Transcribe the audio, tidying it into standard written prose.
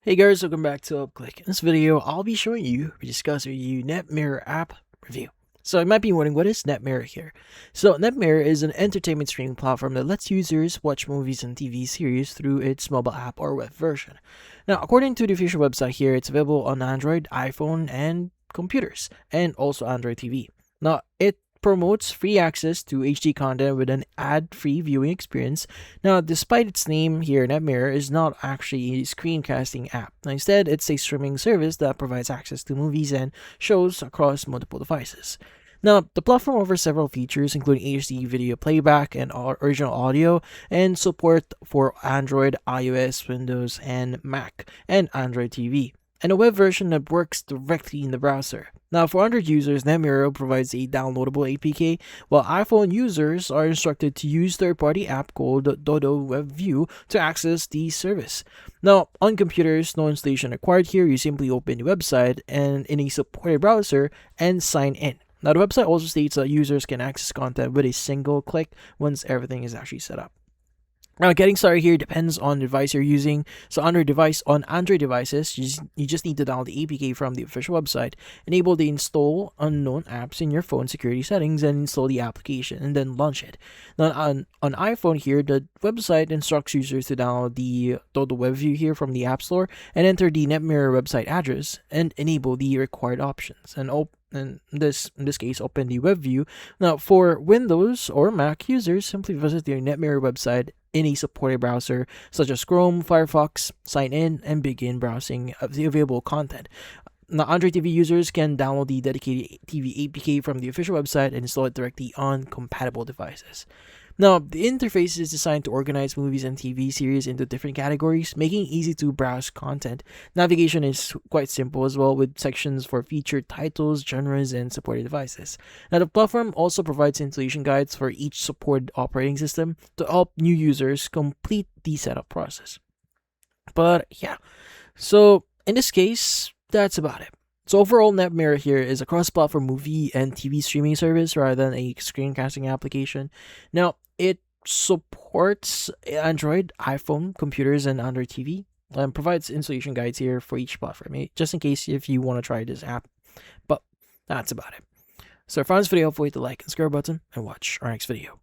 Hey guys, welcome back to UpClick. In this video, I'll be showing you, NetMirror App review. So you might be wondering, what is NetMirror here? So NetMirror is an entertainment streaming platform that lets users watch movies and TV series through its mobile app or web version. Now, according to the official website here, it's available on Android, iPhone, and computers, and also Android TV. Now, it promotes free access to HD content with an ad-free viewing experience. Now, despite its name here, NetMirror is not actually a screencasting app. Now, instead, it's a streaming service that provides access to movies and shows across multiple devices. Now, the platform offers several features, including HD video playback and original audio, and support for Android, iOS, Windows, and Mac, and Android TV, and a web version that works directly in the browser. Now, for Android users, NetMirror provides a downloadable APK, while iPhone users are instructed to use third-party app called Dodo WebView to access the service. Now, on computers, no installation required here. You simply open the website and in a supported browser and sign in. Now, the website also states that users can access content with a single click once everything is actually set up. Now, getting started here depends on the device you're using. So on Android devices, you just need to download the APK from the official website, enable the install unknown apps in your phone security settings, and install the application, and then launch it. Now, on iPhone here, the website instructs users to download the Total WebView here from the App Store and enter the NetMirror website address and enable the required options. And in this case, open the web view. Now, for Windows or Mac users, simply visit the NetMirror website in a supported browser such as Chrome, Firefox, sign in, and begin browsing of the available content. Now, Android TV users can download the dedicated TV APK from the official website and install it directly on compatible devices. Now, the interface is designed to organize movies and TV series into different categories, making it easy to browse content. Navigation is quite simple as well, with sections for featured titles, genres, and supported devices. Now, the platform also provides installation guides for each supported operating system to help new users complete the setup process. But yeah, so in this case, that's about it. So overall, NetMirror here is a cross-platform movie and TV streaming service rather than a screencasting application. Now, it supports Android, iPhone, computers, and Android TV, and provides installation guides here for each platform, just in case if you want to try this app. But that's about it. So if you found this video helpful, hit the like and subscribe button, and watch our next video.